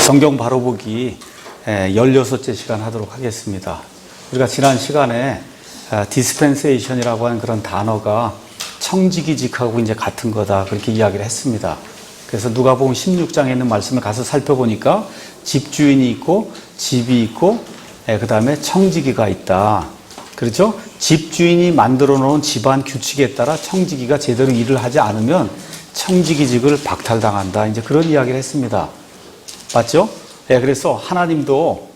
성경 바로보기 16째 시간 하도록 하겠습니다. 우리가 지난 시간에 디스펜세이션이라고 하는 그런 단어가 청지기직하고 이제 같은 거다 그렇게 이야기를 했습니다. 그래서 누가복음 16장에 있는 말씀을 가서 살펴보니까 집주인이 있고 집이 있고 그 다음에 청지기가 있다. 그렇죠? 집주인이 만들어 놓은 집안 규칙에 따라 청지기가 제대로 일을 하지 않으면 청지기직을 박탈당한다. 이제 그런 이야기를 했습니다. 맞죠? 그래서 하나님도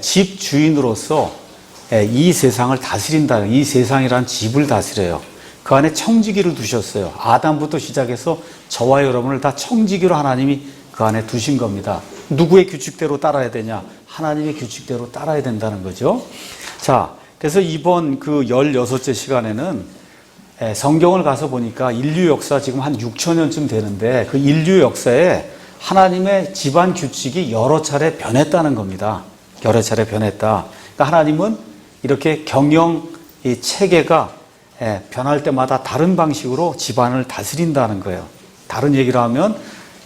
집주인으로서 이 세상을 다스린다. 이 세상이란 집을 다스려요. 그 안에 청지기를 두셨어요. 아담부터 시작해서 저와 여러분을 다 청지기로 하나님이 그 안에 두신 겁니다. 누구의 규칙대로 따라야 되냐? 하나님의 규칙대로 따라야 된다는 거죠. 자, 그래서 이번 그 16째 시간에는 성경을 가서 보니까 인류 역사 지금 한 6,000년쯤 되는데 그 인류 역사에 하나님의 집안 규칙이 여러 차례 변했다는 겁니다. 여러 차례 변했다. 그러니까 하나님은 이렇게 경영 이 체계가 변할 때마다 다른 방식으로 집안을 다스린다는 거예요. 다른 얘기를 하면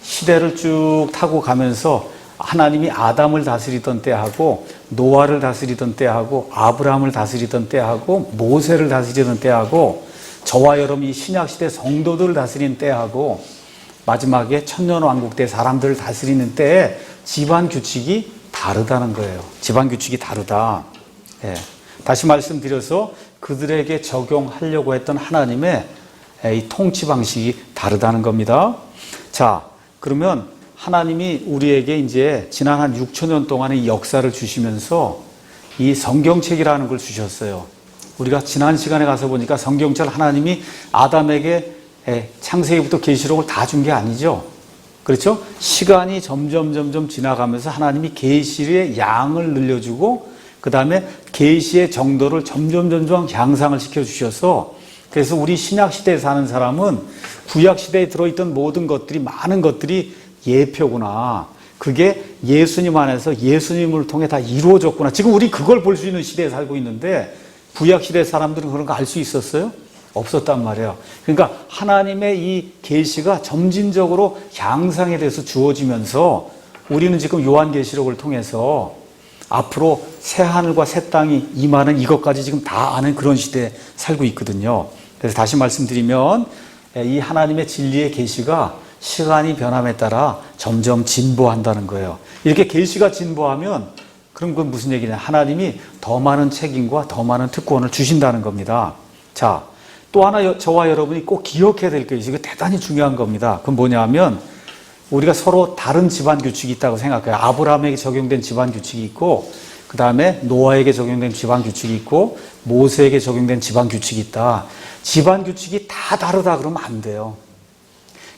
시대를 쭉 타고 가면서 하나님이 아담을 다스리던 때하고 노아를 다스리던 때하고 아브라함을 다스리던 때하고 모세를 다스리던 때하고 저와 여러분이 신약시대 성도들을 다스리는 때하고 마지막에 천년왕국 때 사람들을 다스리는 때에 집안 규칙이 다르다는 거예요. 집안 규칙이 다르다. 다시 말씀드려서 그들에게 적용하려고 했던 하나님의 이 통치 방식이 다르다는 겁니다. 자, 그러면 하나님이 우리에게 이제 지난 한 6,000년 동안의 역사를 주시면서 이 성경책이라는 걸 주셨어요. 우리가 지난 시간에 가서 보니까 성경책 하나님이 아담에게 창세기부터 계시록을 다 준 게 아니죠. 그렇죠? 시간이 점점 지나가면서 하나님이 계시의 양을 늘려주고 그 다음에 계시의 정도를 점점 향상을 시켜주셔서 그래서 우리 신약시대에 사는 사람은 구약시대에 들어있던 모든 것들이 많은 것들이 예표구나. 그게 예수님 안에서 예수님을 통해 다 이루어졌구나. 지금 우리 그걸 볼 수 있는 시대에 살고 있는데 구약시대 사람들은 그런 거 알 수 있었어요? 없었단 말이에요. 그러니까 하나님의 이 계시가 점진적으로 향상에 대해서 주어지면서 우리는 지금 요한계시록을 통해서 앞으로 새 하늘과 새 땅이 임하는 이것까지 지금 다 아는 그런 시대에 살고 있거든요. 그래서 다시 말씀드리면 이 하나님의 진리의 계시가 시간이 변함에 따라 점점 진보한다는 거예요. 이렇게 계시가 진보하면 그럼 그건 무슨 얘기냐? 하나님이 더 많은 책임과 더 많은 특권을 주신다는 겁니다. 자, 또 하나 저와 여러분이 꼭 기억해야 될 게 있어요. 이거 대단히 중요한 겁니다. 그건 뭐냐면 우리가 서로 다른 집안 규칙이 있다고 생각해요. 아브라함에게 적용된 집안 규칙이 있고 그 다음에 노아에게 적용된 집안 규칙이 있고 모세에게 적용된 집안 규칙이 있다. 집안 규칙이 다 다르다 그러면 안 돼요.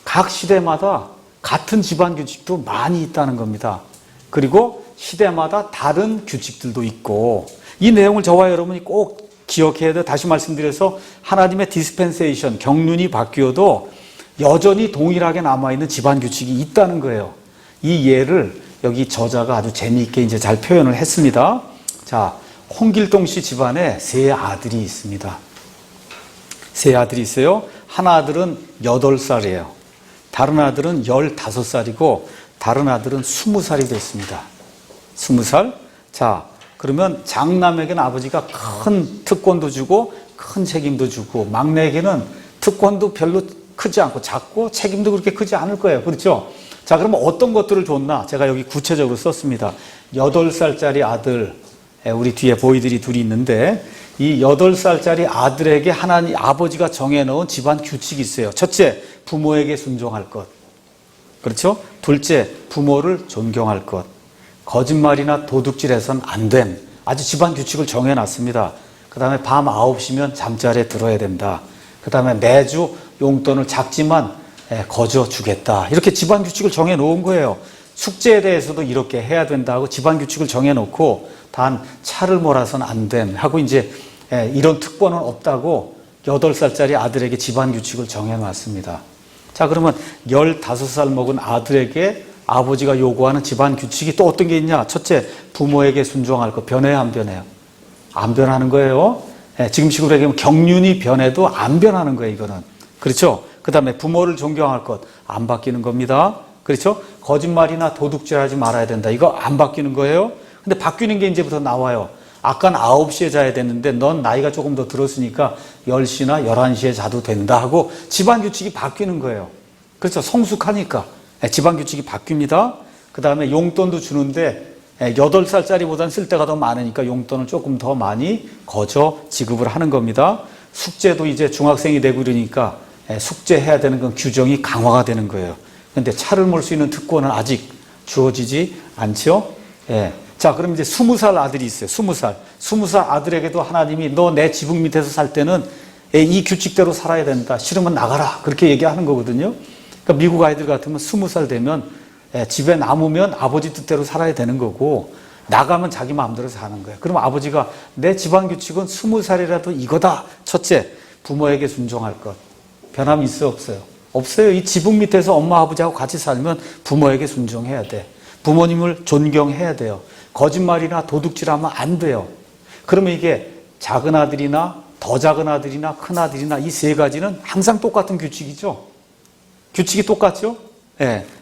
각 시대마다 같은 집안 규칙도 많이 있다는 겁니다. 그리고 시대마다 다른 규칙들도 있고 이 내용을 저와 여러분이 꼭 기억해야 돼요. 다시 말씀드려서 하나님의 디스펜세이션, 경륜이 바뀌어도 여전히 동일하게 남아있는 집안 규칙이 있다는 거예요. 이 예를 여기 저자가 아주 재미있게 이제 잘 표현을 했습니다. 자, 홍길동 씨 집안에 세 아들이 있습니다. 세 아들이 있어요. 한 아들은 8살이에요. 다른 아들은 15살이고 다른 아들은 20살이 됐습니다. 20살? 자, 그러면 장남에게는 아버지가 큰 특권도 주고 큰 책임도 주고 막내에게는 특권도 별로 크지 않고 작고 책임도 그렇게 크지 않을 거예요. 그렇죠? 자, 그러면 어떤 것들을 줬나? 제가 여기 구체적으로 썼습니다. 8살짜리 아들, 우리 뒤에 보이들이 둘이 있는데 이 8살짜리 아들에게 하나님 아버지가 정해놓은 집안 규칙이 있어요. 첫째, 부모에게 순종할 것. 그렇죠? 둘째, 부모를 존경할 것. 거짓말이나 도둑질해서는 안 됨. 아주 집안 규칙을 정해놨습니다. 그 다음에 밤 9시면 잠자리에 들어야 된다. 그 다음에 매주 용돈을 작지만 거저 주겠다. 이렇게 집안 규칙을 정해놓은 거예요. 숙제에 대해서도 이렇게 해야 된다고 집안 규칙을 정해놓고 단 차를 몰아서는 안 됨 하고 이제 이런 특권은 없다고 8살짜리 아들에게 집안 규칙을 정해놨습니다. 자, 그러면 15살 먹은 아들에게 아버지가 요구하는 집안 규칙이 또 어떤 게 있냐? 첫째, 부모에게 순종할 것. 변해요, 안 변해요? 안 변하는 거예요. 지금 식으로 얘기하면 경륜이 변해도 안 변하는 거예요, 이거는. 그렇죠? 그 다음에 부모를 존경할 것. 안 바뀌는 겁니다. 그렇죠? 거짓말이나 도둑질하지 말아야 된다. 이거 안 바뀌는 거예요. 근데 바뀌는 게 이제부터 나와요. 아까는 9시에 자야 됐는데 넌 나이가 조금 더 들었으니까 10시나 11시에 자도 된다 하고 집안 규칙이 바뀌는 거예요. 그렇죠? 성숙하니까 집안 규칙이 바뀝니다. 그 다음에 용돈도 주는데 8살짜리보다는 쓸 데가 더 많으니까 용돈을 조금 더 많이 거저 지급을 하는 겁니다. 숙제도 이제 중학생이 되고 이러니까 숙제해야 되는 건 규정이 강화가 되는 거예요. 그런데 차를 몰 수 있는 특권은 아직 주어지지 않죠. 자, 그럼 이제 20살 아들이 있어요. 20살. 20살 아들에게도 하나님이 너 내 지붕 밑에서 살 때는 이 규칙대로 살아야 된다. 싫으면 나가라. 그렇게 얘기하는 거거든요. 그러니까 미국 아이들 같으면 20살 되면 집에 남으면 아버지 뜻대로 살아야 되는 거고 나가면 자기 마음대로 사는 거예요. 그럼 아버지가 내 집안 규칙은 20살이라도 이거다. 첫째, 부모에게 순종할 것. 변함이 있어요, 없어요? 없어요. 이 지붕 밑에서 엄마 아버지하고 같이 살면 부모에게 순종해야 돼. 부모님을 존경해야 돼요. 거짓말이나 도둑질하면 안 돼요. 그러면 이게 작은 아들이나 더 작은 아들이나 큰 아들이나 이 세 가지는 항상 똑같은 규칙이죠. 규칙이 똑같죠?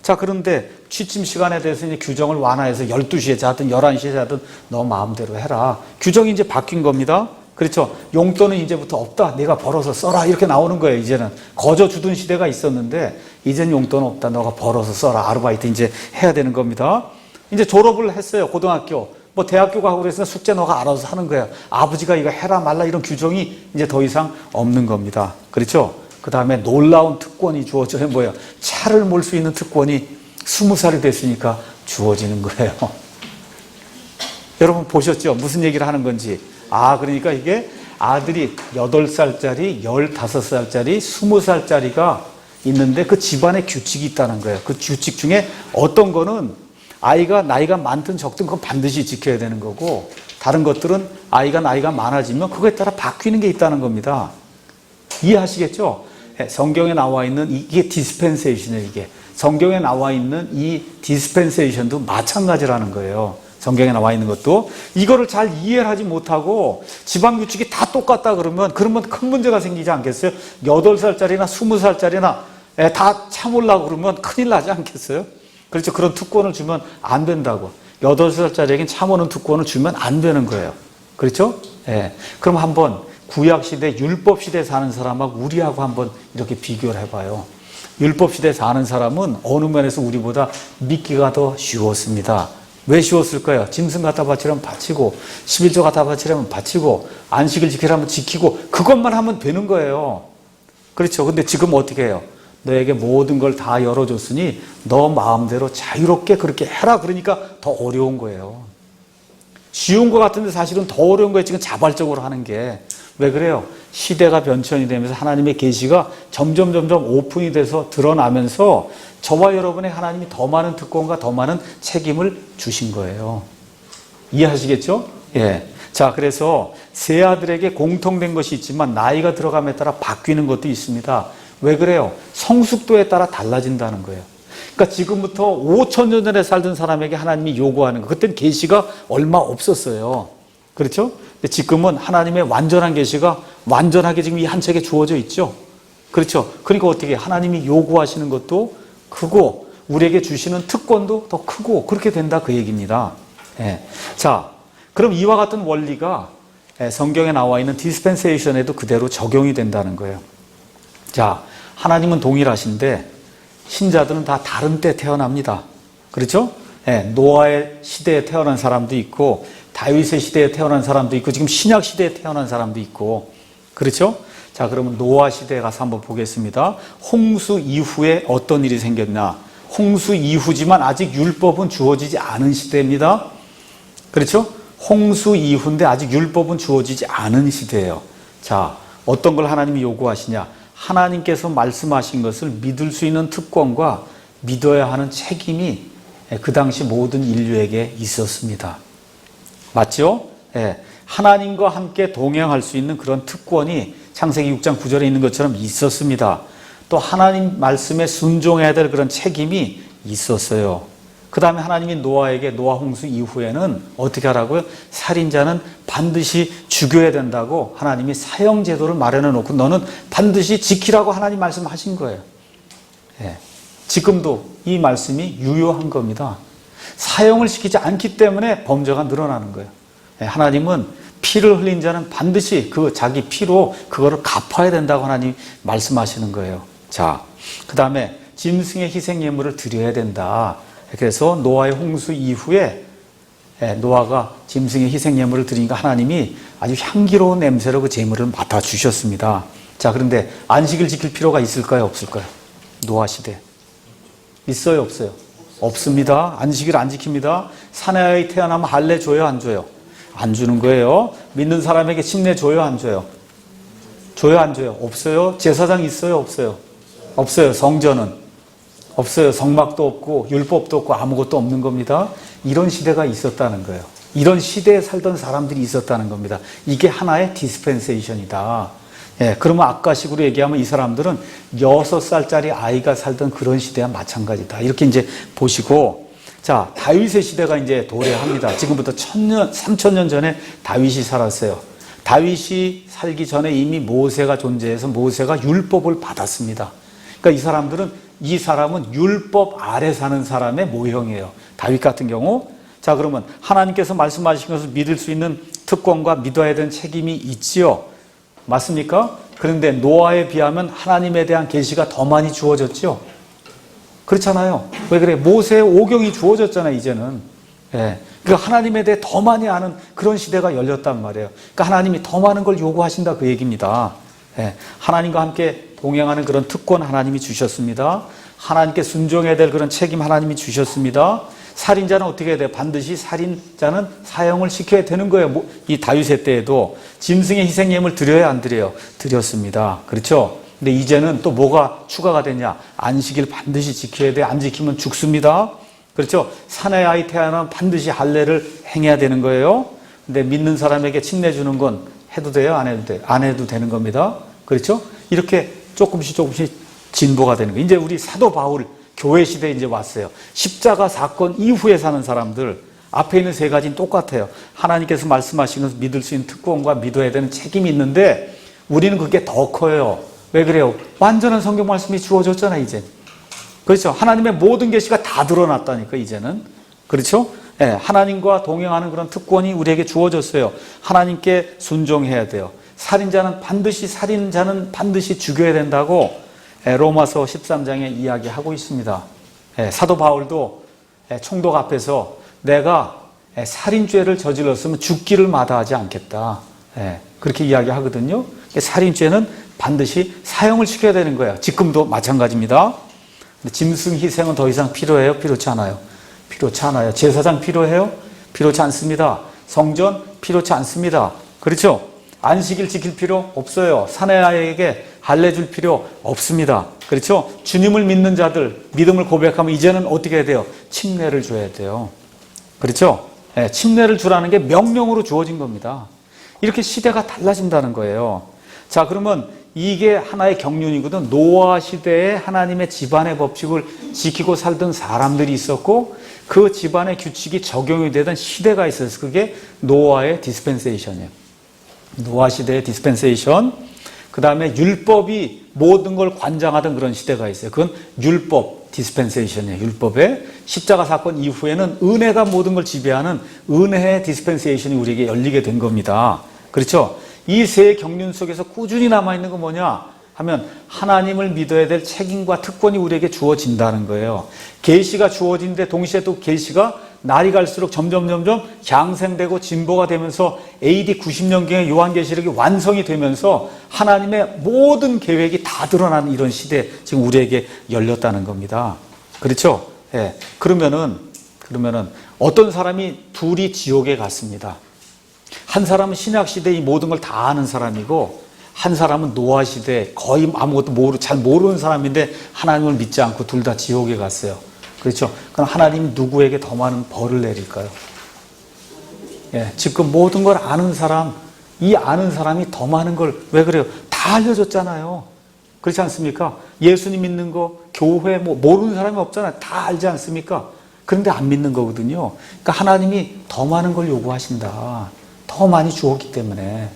자, 그런데 취침 시간에 대해서 이제 규정을 완화해서 12시에 자든 11시에 자든 너 마음대로 해라. 규정이 이제 바뀐 겁니다. 그렇죠? 용돈은 이제부터 없다. 내가 벌어서 써라. 이렇게 나오는 거예요, 이제는. 거저 주던 시대가 있었는데, 이젠 용돈 없다. 너가 벌어서 써라. 아르바이트 이제 해야 되는 겁니다. 이제 졸업을 했어요, 고등학교. 뭐 대학교 가고 그래서 숙제 너가 알아서 하는 거야. 아버지가 이거 해라 말라 이런 규정이 이제 더 이상 없는 겁니다. 그렇죠? 그 다음에 놀라운 특권이 주어져요. 뭐예요? 차를 몰 수 있는 특권이 20살이 됐으니까 주어지는 거예요. 여러분 보셨죠? 무슨 얘기를 하는 건지. 그러니까 이게 아들이 8살짜리, 15살짜리, 20살짜리가 있는데 그 집안에 규칙이 있다는 거예요. 그 규칙 중에 어떤 거는 아이가 나이가 많든 적든 그건 반드시 지켜야 되는 거고 다른 것들은 아이가 나이가 많아지면 그거에 따라 바뀌는 게 있다는 겁니다. 이해하시겠죠? 성경에 나와 있는 이게 디스펜세이션이에요. 이게 성경에 나와 있는 이 디스펜세이션도 마찬가지라는 거예요. 성경에 나와 있는 것도 이거를 잘 이해를 하지 못하고 집안 규칙이 다 똑같다 그러면 큰 문제가 생기지 않겠어요? 8살짜리나 20살짜리나 다 참으려고 그러면 큰일 나지 않겠어요? 그렇죠. 그런 특권을 주면 안 된다고. 8살짜리에겐 참으는 특권을 주면 안 되는 거예요. 그렇죠? 그럼 한번 구약시대, 율법시대에 사는 사람하고 우리하고 한번 이렇게 비교를 해봐요. 율법시대에 사는 사람은 어느 면에서 우리보다 믿기가 더 쉬웠습니다. 왜 쉬웠을까요? 짐승 갖다 바치려면 바치고 11조 갖다 바치려면 바치고 안식일 지키려면 지키고 그것만 하면 되는 거예요. 그렇죠. 근데 지금 어떻게 해요? 너에게 모든 걸 다 열어줬으니 너 마음대로 자유롭게 그렇게 해라. 그러니까 더 어려운 거예요. 쉬운 것 같은데 사실은 더 어려운 거예요. 지금 자발적으로 하는 게. 왜 그래요? 시대가 변천이 되면서 하나님의 계시가 점점 오픈이 돼서 드러나면서 저와 여러분의 하나님이 더 많은 특권과 더 많은 책임을 주신 거예요. 이해하시겠죠? 자, 그래서 세 아들에게 공통된 것이 있지만 나이가 들어감에 따라 바뀌는 것도 있습니다. 왜 그래요? 성숙도에 따라 달라진다는 거예요. 그러니까 지금부터 5,000년 전에 살던 사람에게 하나님이 요구하는 거. 그때는 계시가 얼마 없었어요. 그렇죠? 근데 지금은 하나님의 완전한 계시가 완전하게 지금 이 한 책에 주어져 있죠. 그렇죠? 그러니까 어떻게 하나님이 요구하시는 것도 크고 우리에게 주시는 특권도 더 크고 그렇게 된다 그 얘기입니다. 자, 그럼 이와 같은 원리가 성경에 나와 있는 디스펜세이션에도 그대로 적용이 된다는 거예요. 자, 하나님은 동일하신데 신자들은 다 다른 때 태어납니다. 그렇죠? 노아의 시대에 태어난 사람도 있고 다윗의 시대에 태어난 사람도 있고 지금 신약 시대에 태어난 사람도 있고 그렇죠? 자, 그러면 노아 시대에 가서 한번 보겠습니다. 홍수 이후에 어떤 일이 생겼나? 홍수 이후지만 아직 율법은 주어지지 않은 시대입니다. 그렇죠? 홍수 이후인데 아직 율법은 주어지지 않은 시대예요. 자, 어떤 걸 하나님이 요구하시냐? 하나님께서 말씀하신 것을 믿을 수 있는 특권과 믿어야 하는 책임이 그 당시 모든 인류에게 있었습니다. 맞죠? 하나님과 함께 동행할 수 있는 그런 특권이 창세기 6장 9절에 있는 것처럼 있었습니다. 또 하나님 말씀에 순종해야 될 그런 책임이 있었어요. 그 다음에 하나님이 노아에게 노아 홍수 이후에는 어떻게 하라고요? 살인자는 반드시 죽여야 된다고 하나님이 사형제도를 마련해 놓고 너는 반드시 지키라고 하나님 말씀하신 거예요. 지금도 이 말씀이 유효한 겁니다. 사용을 시키지 않기 때문에 범죄가 늘어나는 거예요. 하나님은 피를 흘린 자는 반드시 그 자기 피로 그거를 갚아야 된다고 하나님 말씀하시는 거예요. 자, 그 다음에 짐승의 희생 예물을 드려야 된다. 그래서 노아의 홍수 이후에 노아가 짐승의 희생 예물을 드리니까 하나님이 아주 향기로운 냄새로 그 제물을 맡아 주셨습니다. 자, 그런데 안식일 지킬 필요가 있을까요, 없을까요? 노아 시대 있어요, 없어요? 없습니다. 안식일 안 지킵니다. 사내아이 태어나면 할례 줘요, 안 줘요? 안 주는 거예요. 믿는 사람에게 침례 줘요, 안 줘요? 줘요, 안 줘요? 없어요. 제사장 있어요, 없어요? 없어요. 성전은 없어요. 성막도 없고 율법도 없고 아무것도 없는 겁니다. 이런 시대가 있었다는 거예요. 이런 시대에 살던 사람들이 있었다는 겁니다. 이게 하나의 디스펜세이션이다. 그러면 아까식으로 얘기하면 이 사람들은 6살짜리 아이가 살던 그런 시대와 마찬가지다. 이렇게 이제 보시고, 자, 다윗의 시대가 이제 도래합니다. 지금부터 3000년 전에 다윗이 살았어요. 다윗이 살기 전에 이미 모세가 존재해서 모세가 율법을 받았습니다. 그러니까 이 사람은 율법 아래 사는 사람의 모형이에요. 다윗 같은 경우. 자, 그러면 하나님께서 말씀하신 것을 믿을 수 있는 특권과 믿어야 되는 책임이 있지요. 맞습니까? 그런데 노아에 비하면 하나님에 대한 계시가 더 많이 주어졌죠. 그렇잖아요. 왜 그래? 모세의 오경이 주어졌잖아요, 이제는. 그러니까 하나님에 대해 더 많이 아는 그런 시대가 열렸단 말이에요. 그러니까 하나님이 더 많은 걸 요구하신다, 그 얘기입니다. 하나님과 함께 동행하는 그런 특권 하나님이 주셨습니다. 하나님께 순종해야 될 그런 책임 하나님이 주셨습니다. 살인자는 어떻게 해야 돼요? 반드시 살인자는 사형을 시켜야 되는 거예요. 이 다윗의 때에도 짐승의 희생예물 드려야 안 드려요? 드렸습니다. 그렇죠? 근데 이제는 또 뭐가 추가가 되냐? 안식일 반드시 지켜야 돼. 안 지키면 죽습니다. 그렇죠? 사내 아이 태어나면 반드시 할례를 행해야 되는 거예요. 근데 믿는 사람에게 침례 주는 건 해도 돼요? 안 해도 돼요? 안 해도 되는 겁니다. 그렇죠? 이렇게 조금씩 진보가 되는 거예요. 이제 우리 사도 바울 교회 시대에 이제 왔어요. 십자가 사건 이후에 사는 사람들, 앞에 있는 세 가지는 똑같아요. 하나님께서 말씀하신 것을 믿을 수 있는 특권과 믿어야 되는 책임이 있는데 우리는 그게 더 커요. 왜 그래요? 완전한 성경 말씀이 주어졌잖아요, 이제. 그렇죠? 하나님의 모든 계시가 다 드러났다니까, 이제는. 그렇죠? 하나님과 동행하는 그런 특권이 우리에게 주어졌어요. 하나님께 순종해야 돼요. 살인자는 반드시 죽여야 된다고 로마서 13장에 이야기하고 있습니다. 사도 바울도 총독 앞에서 내가 살인죄를 저질렀으면 죽기를 마다하지 않겠다. 그렇게 이야기하거든요. 살인죄는 반드시 사형을 시켜야 되는 거예요. 지금도 마찬가지입니다. 근데 짐승 희생은 더 이상 필요해요? 필요치 않아요? 필요치 않아요. 제사장 필요해요? 필요치 않습니다. 성전 필요치 않습니다. 그렇죠? 안식일 지킬 필요 없어요. 사내아이에게 할례 줄 필요 없습니다. 그렇죠? 주님을 믿는 자들, 믿음을 고백하면 이제는 어떻게 해야 돼요? 침례를 줘야 돼요. 그렇죠? 침례를 주라는 게 명령으로 주어진 겁니다. 이렇게 시대가 달라진다는 거예요. 자, 그러면 이게 하나의 경륜이거든. 노아 시대에 하나님의 집안의 법칙을 지키고 살던 사람들이 있었고 그 집안의 규칙이 적용이 되던 시대가 있었어요. 그게 노아의 디스펜세이션이에요. 노아 시대의 디스펜세이션. 그 다음에 율법이 모든 걸 관장하던 그런 시대가 있어요. 그건 율법 디스펜세이션이에요. 율법의 십자가 사건 이후에는 은혜가 모든 걸 지배하는 은혜의 디스펜세이션이 우리에게 열리게 된 겁니다. 그렇죠? 이 세 경륜 속에서 꾸준히 남아있는 건 뭐냐 하면 하나님을 믿어야 될 책임과 특권이 우리에게 주어진다는 거예요. 계시가 주어진데 동시에 또 계시가 날이 갈수록 점점 향생되고 진보가 되면서 AD 90년경에 요한계시록이 완성이 되면서 하나님의 모든 계획이 다 드러나는 이런 시대 지금 우리에게 열렸다는 겁니다. 그렇죠? 그러면은 어떤 사람이 둘이 지옥에 갔습니다. 한 사람은 신약시대 이 모든 걸 다 아는 사람이고 한 사람은 노아시대 거의 아무것도 잘 모르는 사람인데 하나님을 믿지 않고 둘 다 지옥에 갔어요. 그렇죠? 그럼 하나님이 누구에게 더 많은 벌을 내릴까요? 지금 모든 걸 아는 사람, 이 아는 사람이 더 많은 걸, 왜 그래요? 다 알려줬잖아요. 그렇지 않습니까? 예수님 믿는 거, 교회 모르는 사람이 없잖아요. 다 알지 않습니까? 그런데 안 믿는 거거든요. 그러니까 하나님이 더 많은 걸 요구하신다. 더 많이 주었기 때문에.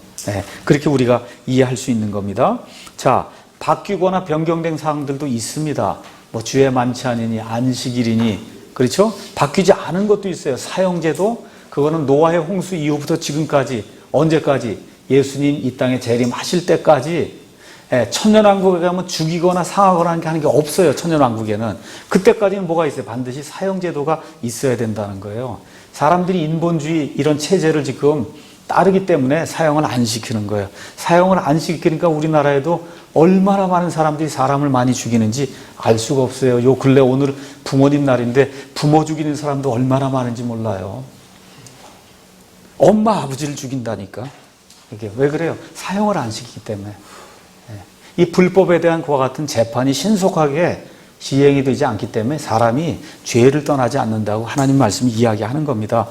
그렇게 우리가 이해할 수 있는 겁니다. 자, 바뀌거나 변경된 사항들도 있습니다. 뭐 주에 많지 않으니 안식일이니 그렇죠? 바뀌지 않은 것도 있어요. 사형제도 그거는 노아의 홍수 이후부터 지금까지 언제까지 예수님 이 땅에 재림하실 때까지 천년왕국에 가면 죽이거나 상하거나 하는 게 없어요. 천년왕국에는. 그때까지는 뭐가 있어요? 반드시 사형제도가 있어야 된다는 거예요. 사람들이 인본주의 이런 체제를 지금 따르기 때문에 사형을 안 시키는 거예요. 사형을 안 시키니까 우리나라에도 얼마나 많은 사람들이 사람을 많이 죽이는지 알 수가 없어요. 요 근래 오늘 부모님 날인데 부모 죽이는 사람도 얼마나 많은지 몰라요. 엄마 아버지를 죽인다니까. 이게 왜 그래요? 사형을 안 시키기 때문에. 이 불법에 대한 그와 같은 재판이 신속하게 시행이 되지 않기 때문에 사람이 죄를 떠나지 않는다고 하나님 말씀이 이야기하는 겁니다.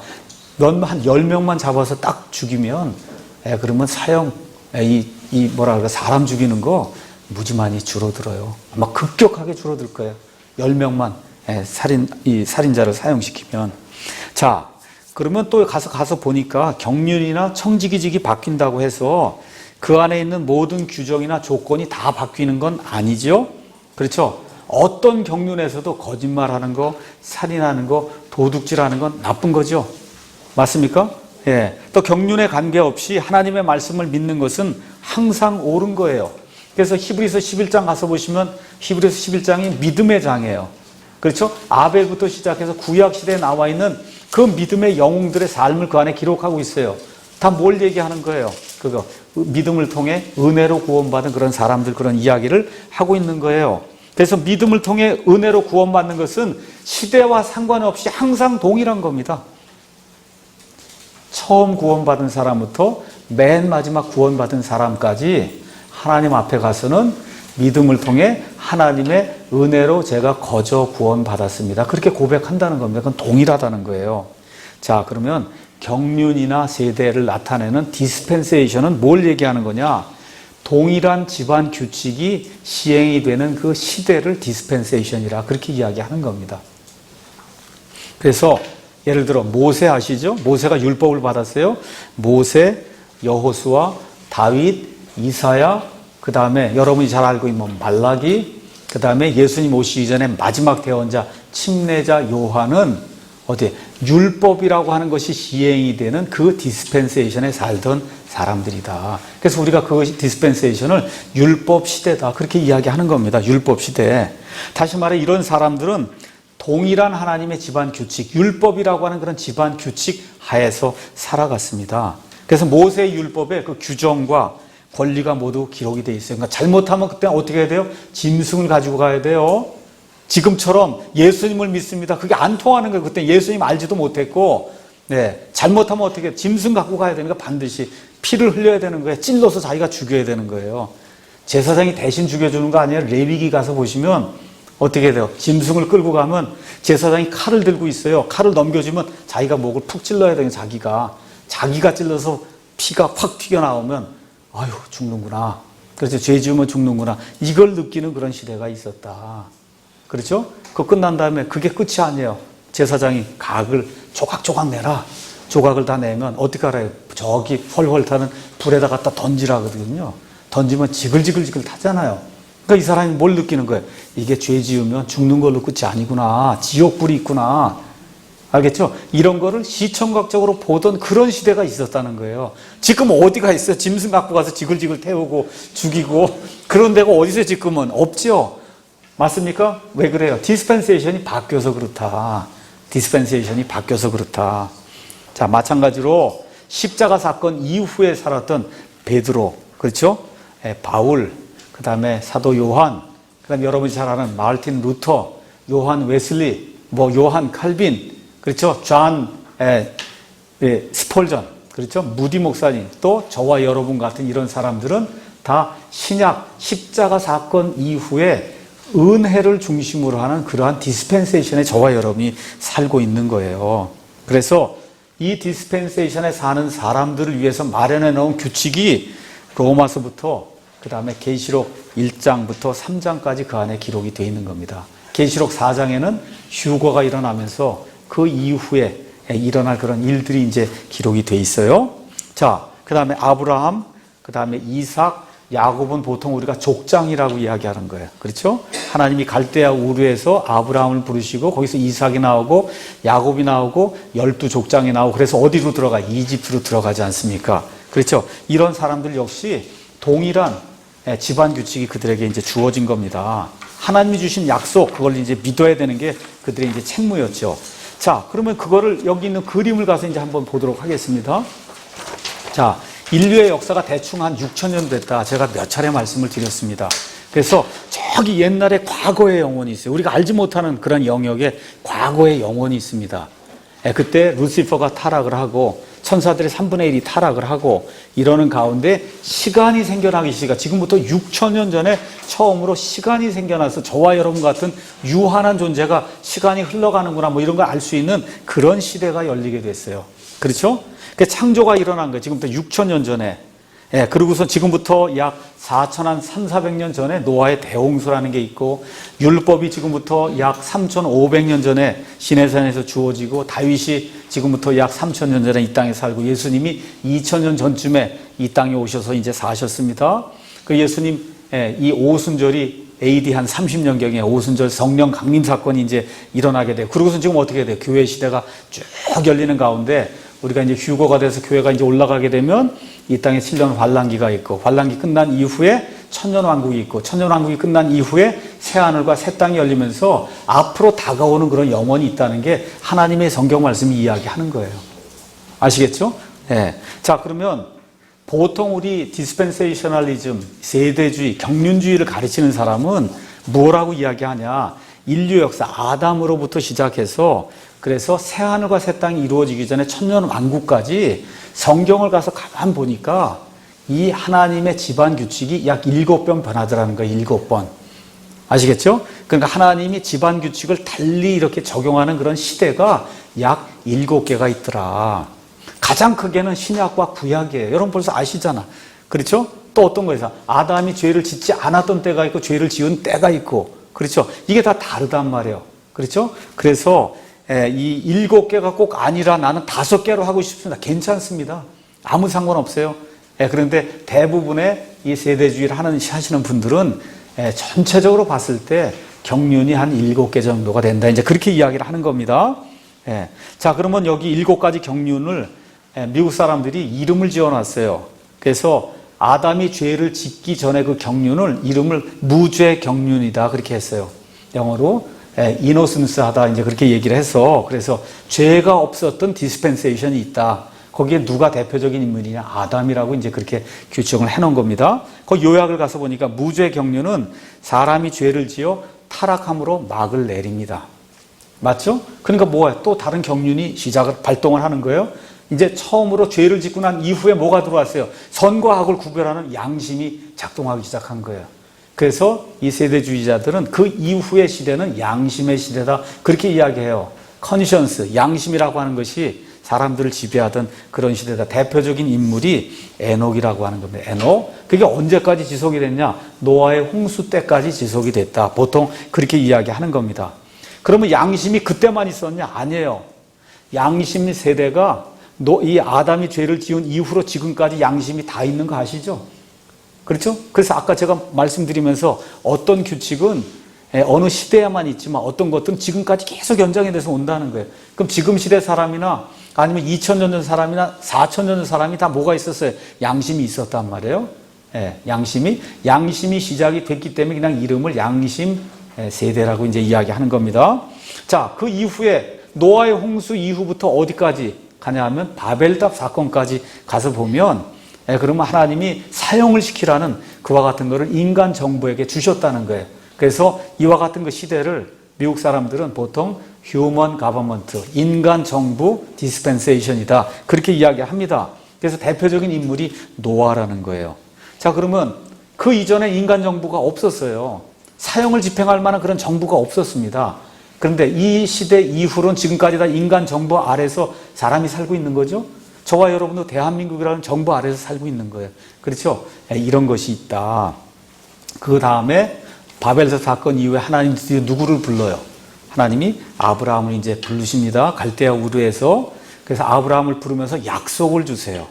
한 10명만 잡아서 딱 죽이면 그러면 사형 사람 죽이는 거 무지만이 줄어들어요. 아마 급격하게 줄어들 거예요. 10명만 살인자를 사형시키면. 자, 그러면 또 가서 보니까 경륜이나 청지기직이 바뀐다고 해서 그 안에 있는 모든 규정이나 조건이 다 바뀌는 건 아니죠. 그렇죠? 어떤 경륜에서도 거짓말하는 거, 살인하는 거, 도둑질하는 건 나쁜 거죠. 맞습니까? 예. 또 경륜에 관계없이 하나님의 말씀을 믿는 것은 항상 옳은 거예요. 그래서 히브리서 11장 가서 보시면 히브리서 11장이 믿음의 장이에요. 그렇죠? 아벨부터 시작해서 구약 시대에 나와 있는 그 믿음의 영웅들의 삶을 그 안에 기록하고 있어요. 다 뭘 얘기하는 거예요? 그거 믿음을 통해 은혜로 구원받은 그런 사람들 그런 이야기를 하고 있는 거예요. 그래서 믿음을 통해 은혜로 구원받는 것은 시대와 상관없이 항상 동일한 겁니다. 처음 구원받은 사람부터 맨 마지막 구원받은 사람까지 하나님 앞에 가서는 믿음을 통해 하나님의 은혜로 제가 거저 구원받았습니다. 그렇게 고백한다는 겁니다. 그건 동일하다는 거예요. 자, 그러면 경륜이나 세대를 나타내는 디스펜세이션은 뭘 얘기하는 거냐? 동일한 집안 규칙이 시행이 되는 그 시대를 디스펜세이션이라 그렇게 이야기하는 겁니다. 그래서 예를 들어 모세 아시죠? 모세가 율법을 받았어요. 모세, 여호수아, 다윗, 이사야, 그 다음에 여러분이 잘 알고 있는 말라기, 그 다음에 예수님 오시기 전에 마지막 대언자 침례자 요한은 어디 율법이라고 하는 것이 시행이 되는 그 디스펜세이션에 살던 사람들이다. 그래서 우리가 그 디스펜세이션을 율법 시대다 그렇게 이야기하는 겁니다. 율법 시대. 다시 말해 이런 사람들은 동일한 하나님의 집안 규칙, 율법이라고 하는 그런 집안 규칙 하에서 살아갔습니다. 그래서 모세의 율법에 그 규정과 권리가 모두 기록이 되어 있어요. 그러니까 잘못하면 그때 어떻게 해야 돼요? 짐승을 가지고 가야 돼요. 지금처럼 예수님을 믿습니다. 그게 안 통하는 거예요. 그때 예수님 알지도 못했고, 잘못하면 어떻게 해요? 짐승 갖고 가야 되니까 반드시 피를 흘려야 되는 거예요. 찔러서 자기가 죽여야 되는 거예요. 제사장이 대신 죽여주는 거 아니에요. 레위기 가서 보시면 어떻게 돼요? 짐승을 끌고 가면 제사장이 칼을 들고 있어요. 칼을 넘겨주면 자기가 목을 푹 찔러야 돼요. 자기가 찔러서 피가 확 튀겨나오면 아유 죽는구나. 그래서 죄 지으면 죽는구나. 이걸 느끼는 그런 시대가 있었다. 그렇죠? 그거 끝난 다음에 그게 끝이 아니에요. 제사장이 각을 조각조각 내라. 조각을 다 내면 어떻게 알아요? 저기 헐헐 타는 불에다 갖다 던지라거든요. 던지면 지글지글 타잖아요. 그러니까 이 사람이 뭘 느끼는 거예요? 이게 죄 지으면 죽는 걸로 끝이 아니구나. 지옥불이 있구나. 알겠죠? 이런 거를 시청각적으로 보던 그런 시대가 있었다는 거예요. 지금 어디가 있어요? 짐승 갖고 가서 지글지글 태우고 죽이고 그런 데가 어디서 지금은 없죠? 맞습니까? 왜 그래요? 디스펜세이션이 바뀌어서 그렇다. 디스펜세이션이 바뀌어서 그렇다. 자, 마찬가지로 십자가 사건 이후에 살았던 베드로, 그렇죠? 바울, 그 다음에 사도 요한, 그 다음에 여러분이 잘 아는 마르틴 루터, 요한 웨슬리, 요한 칼빈, 그렇죠? 존 스폴전, 그렇죠? 무디 목사님, 또 저와 여러분 같은 이런 사람들은 다 신약 십자가 사건 이후에 은혜를 중심으로 하는 그러한 디스펜세이션에 저와 여러분이 살고 있는 거예요. 그래서 이 디스펜세이션에 사는 사람들을 위해서 마련해 놓은 규칙이 로마서부터 그 다음에 계시록 1장부터 3장까지 그 안에 기록이 되어 있는 겁니다. 계시록 4장에는 휴거가 일어나면서 그 이후에 일어날 그런 일들이 이제 기록이 되어 있어요. 자, 그 다음에 아브라함, 그 다음에 이삭, 야곱은 보통 우리가 족장이라고 이야기하는 거예요. 그렇죠? 하나님이 갈대아 우르에서 아브라함을 부르시고 거기서 이삭이 나오고 야곱이 나오고 12족장이 나오고 그래서 어디로 들어가? 이집트로 들어가지 않습니까? 그렇죠? 이런 사람들 역시 동일한 집안 규칙이 그들에게 이제 주어진 겁니다. 하나님이 주신 약속, 그걸 이제 믿어야 되는 게 그들의 이제 책무였죠. 자, 그러면 그거를 여기 있는 그림을 가서 이제 한번 보도록 하겠습니다. 자, 인류의 역사가 대충 한 6,000년 됐다. 제가 몇 차례 말씀을 드렸습니다. 그래서 저기 옛날에 과거의 영혼이 있어요. 우리가 알지 못하는 그런 영역에 과거의 영혼이 있습니다. 그때 루시퍼가 타락을 하고 천사들의 3분의 1이 타락을 하고 이러는 가운데 시간이 생겨나기 시작. 지금부터 6,000년 전에 처음으로 시간이 생겨나서 저와 여러분 같은 유한한 존재가 시간이 흘러가는구나 뭐 이런 걸 알 수 있는 그런 시대가 열리게 됐어요. 그렇죠? 창조가 일어난 거예요. 지금부터 6,000년 전에. 그리고서 지금부터 약 4,400년 전에 노아의 대홍수라는 게 있고 율법이 지금부터 약 3,500년 전에 시내산에서 주어지고 다윗이 지금부터 약 3,000년 전에 이 땅에 살고 예수님이 2,000년 전쯤에 이 땅에 오셔서 이제 사셨습니다. 그 예수님 이 오순절이 AD 한 30년경에 오순절 성령 강림 사건이 이제 일어나게 돼요. 그러고서 지금 어떻게 돼요? 교회 시대가 쭉 열리는 가운데 우리가 이제 휴거가 돼서 교회가 이제 올라가게 되면 이 땅에 7년 환란기가 있고 환란기 끝난 이후에 천년왕국이 있고 천년왕국이 끝난 이후에 새하늘과 새 땅이 열리면서 앞으로 다가오는 그런 영원이 있다는 게 하나님의 성경 말씀이 이야기하는 거예요. 아시겠죠? 네. 자, 그러면 보통 우리 디스펜세이셔널리즘, 세대주의, 경륜주의를 가르치는 사람은 뭐라고 이야기하냐? 인류 역사 아담으로부터 시작해서 그래서 새하늘과 새 땅이 이루어지기 전에 천년왕국까지 성경을 가서 가만 보니까 이 하나님의 집안 규칙이 약 7번 변하더라는 거예요. 7번. 아시겠죠? 그러니까 하나님이 집안 규칙을 달리 이렇게 적용하는 그런 시대가 약 7개가 있더라. 가장 크게는 신약과 구약이에요. 여러분 벌써 아시잖아. 그렇죠? 또 어떤 거에서 아담이 죄를 짓지 않았던 때가 있고 죄를 지은 때가 있고 그렇죠? 이게 다 다르단 말이에요. 그렇죠? 그래서 이 7개가 꼭 아니라 나는 5개로 하고 싶습니다. 괜찮습니다. 아무 상관없어요. 그런데 대부분의 이 세대주의를 하시는 분들은 전체적으로 봤을 때 경륜이 한 7개 정도가 된다. 이제 그렇게 이야기를 하는 겁니다. 자, 그러면 여기 7가지 경륜을 미국 사람들이 이름을 지어놨어요. 그래서 아담이 죄를 짓기 전에 그 경륜을 이름을 무죄 경륜이다. 그렇게 했어요. 영어로 이노센스 하다 이제 그렇게 얘기를 해서 그래서 죄가 없었던 디스펜세이션이 있다. 거기에 누가 대표적인 인물이냐? 아담이라고 이제 그렇게 규정을 해놓은 겁니다. 그 요약을 가서 보니까 무죄 경륜은 사람이 죄를 지어 타락함으로 막을 내립니다. 맞죠? 그러니까 뭐야? 또 다른 경륜이 발동을 하는 거예요. 이제 처음으로 죄를 짓고 난 이후에 뭐가 들어왔어요? 선과 악을 구별하는 양심이 작동하기 시작한 거예요. 그래서 이 세대주의자들은 그 이후의 시대는 양심의 시대다. 그렇게 이야기해요. 컨시언스, 양심이라고 하는 것이 사람들을 지배하던 그런 시대다. 대표적인 인물이 에녹이라고 하는 겁니다. 에녹. 그게 언제까지 지속이 됐냐? 노아의 홍수 때까지 지속이 됐다. 보통 그렇게 이야기하는 겁니다. 그러면 양심이 그때만 있었냐? 아니에요. 양심 세대가 이 아담이 죄를 지은 이후로 지금까지 양심이 다 있는 거 아시죠? 그렇죠? 그래서 아까 제가 말씀드리면서 어떤 규칙은 어느 시대에만 있지만 어떤 것들은 지금까지 계속 연장이 돼서 온다는 거예요. 그럼 지금 시대 사람이나 아니면 2000년 전 사람이나 4000년 전 사람이 다 뭐가 있었어요? 양심이 있었단 말이에요. 양심이 시작이 됐기 때문에 그냥 이름을 양심 세대라고 이제 이야기하는 겁니다. 자, 그 이후에 노아의 홍수 이후부터 어디까지 가냐 하면 바벨탑 사건까지 가서 보면 그러면 하나님이 사용을 시키라는 그와 같은 것을 인간 정부에게 주셨다는 거예요. 그래서 이와 같은 그 시대를 미국 사람들은 보통 휴먼 가버먼트, 인간 정부 디스펜세이션이다. 그렇게 이야기합니다. 그래서 대표적인 인물이 노아라는 거예요. 자, 그러면 그 이전에 인간 정부가 없었어요. 사형을 집행할 만한 그런 정부가 없었습니다. 그런데 이 시대 이후로는 지금까지 다 인간 정부 아래서 사람이 살고 있는 거죠. 저와 여러분도 대한민국이라는 정부 아래서 살고 있는 거예요. 그렇죠? 이런 것이 있다. 그 다음에 바벨탑 사건 이후에 하나님 드디어 누구를 불러요? 하나님이 아브라함을 이제 부르십니다. 갈대아 우르에서. 그래서 아브라함을 부르면서 약속을 주세요.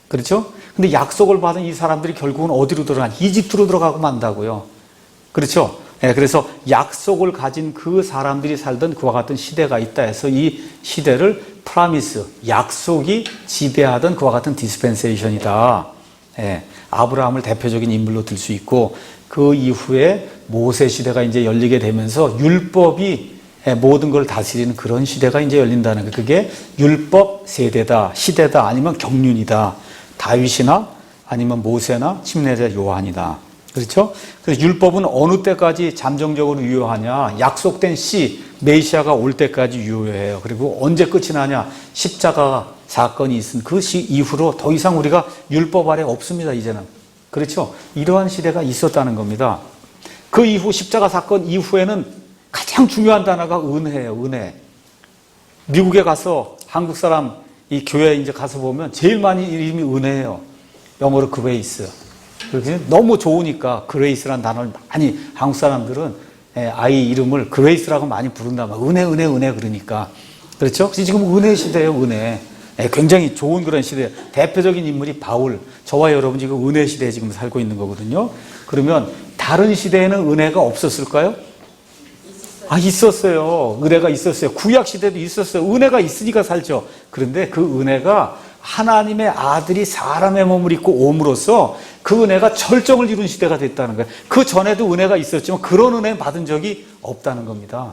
그렇죠? 근데 약속을 받은 이 사람들이 결국은 어디로 들어가냐? 이집트로 들어가고 만다고요. 그렇죠? 예, 그래서 약속을 가진 그 사람들이 살던 그와 같은 시대가 있다 해서 이 시대를 프라미스, 약속이 지배하던 그와 같은 디스펜세이션이다. 예, 아브라함을 대표적인 인물로 들 수 있고, 그 이후에 모세 시대가 이제 열리게 되면서 율법이 모든 걸 다스리는 그런 시대가 이제 열린다는 거예요. 그게 율법 세대다, 시대다, 아니면 경륜이다. 다윗이나 아니면 모세나 침례자 요한이다. 그렇죠? 그래서 율법은 어느 때까지 잠정적으로 유효하냐? 약속된 시, 메시아가 올 때까지 유효해요. 그리고 언제 끝이 나냐? 십자가 사건이 있은 그 시 이후로 더 이상 우리가 율법 아래 없습니다, 이제는. 그렇죠? 이러한 시대가 있었다는 겁니다. 그 이후 십자가 사건 이후에는 가장 중요한 단어가 은혜예요, 은혜. 미국에 가서 한국 사람 이 교회에 이제 가서 보면 제일 많이 이름이 은혜예요. 영어로 그레이스. 그래서 너무 좋으니까 그레이스라는 단어를 많이 한국 사람들은 아이 이름을 그레이스라고 많이 부른다. 은혜, 은혜, 은혜 그러니까. 그렇죠? 지금 은혜 시대예요, 은혜. 굉장히 좋은 그런 시대예요. 대표적인 인물이 바울. 저와 여러분 지금 은혜 시대에 지금 살고 있는 거거든요. 그러면 다른 시대에는 은혜가 없었을까요? 있었어요. 은혜가 있었어요. 구약 시대도 있었어요. 은혜가 있으니까 살죠. 그런데 그 은혜가 하나님의 아들이 사람의 몸을 입고 옴으로써 그 은혜가 절정을 이룬 시대가 됐다는 거예요. 그 전에도 은혜가 있었지만 그런 은혜 받은 적이 없다는 겁니다.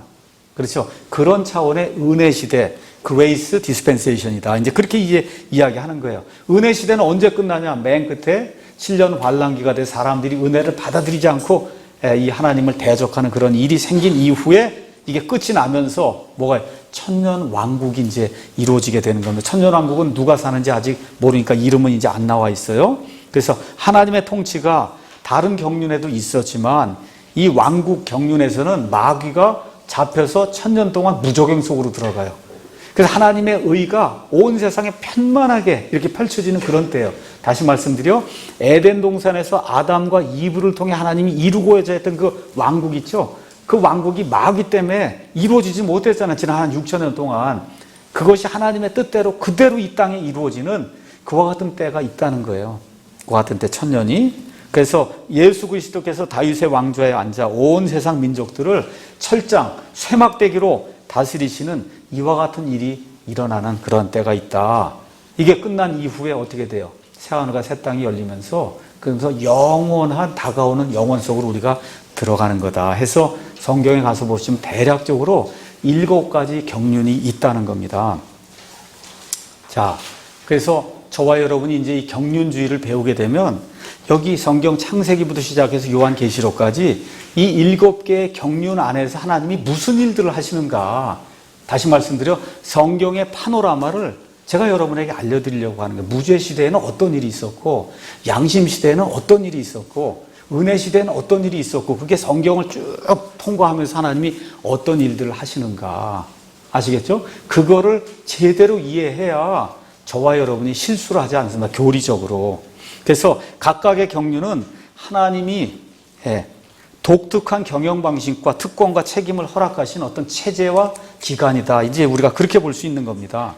그렇죠? 그런 차원의 은혜 시대, 그레이스 디스펜세이션이다. 이제 그렇게 이제 이야기하는 거예요. 은혜 시대는 언제 끝나냐? 맨 끝에 7년 환란기가 돼 사람들이 은혜를 받아들이지 않고 이 하나님을 대적하는 그런 일이 생긴 이후에 이게 끝이 나면서 뭐가 천년 왕국이 이제 이루어지게 되는 겁니다. 천년 왕국은 누가 사는지 아직 모르니까 이름은 이제 안 나와 있어요. 그래서 하나님의 통치가 다른 경륜에도 있었지만 이 왕국 경륜에서는 마귀가 잡혀서 천년 동안 무적행 속으로 들어가요. 그래서 하나님의 의가 온 세상에 편만하게 이렇게 펼쳐지는 그런 때예요. 다시 말씀드려, 에덴 동산에서 아담과 이브를 통해 하나님이 이루고자 했던 그 왕국 있죠? 그 왕국이 마귀 때문에 이루어지지 못했잖아요. 지난 한 6천 년 동안. 그것이 하나님의 뜻대로 그대로 이 땅에 이루어지는 그와 같은 때가 있다는 거예요. 그와 같은 때 천년이. 그래서 예수 그리스도께서 다윗의 왕좌에 앉아 온 세상 민족들을 철장, 쇠막대기로 다스리시는 이와 같은 일이 일어나는 그런 때가 있다. 이게 끝난 이후에 어떻게 돼요? 새하늘과 새 땅이 열리면서 그러면서 영원한 다가오는 영원 속으로 우리가 들어가는 거다 해서 성경에 가서 보시면 대략적으로 7가지 경륜이 있다는 겁니다. 자, 그래서 저와 여러분이 이제 이 경륜주의를 배우게 되면 여기 성경 창세기부터 시작해서 요한계시록까지 이 7개의 경륜 안에서 하나님이 무슨 일들을 하시는가, 다시 말씀드려 성경의 파노라마를 제가 여러분에게 알려드리려고 하는 거예요. 무죄 시대에는 어떤 일이 있었고, 양심 시대에는 어떤 일이 있었고, 은혜 시대에는 어떤 일이 있었고, 그게 성경을 쭉 통과하면서 하나님이 어떤 일들을 하시는가, 아시겠죠? 그거를 제대로 이해해야 저와 여러분이 실수를 하지 않습니다. 교리적으로. 그래서 각각의 경륜은 하나님이 독특한 경영 방식과 특권과 책임을 허락하신 어떤 체제와 기관이다. 이제 우리가 그렇게 볼 수 있는 겁니다.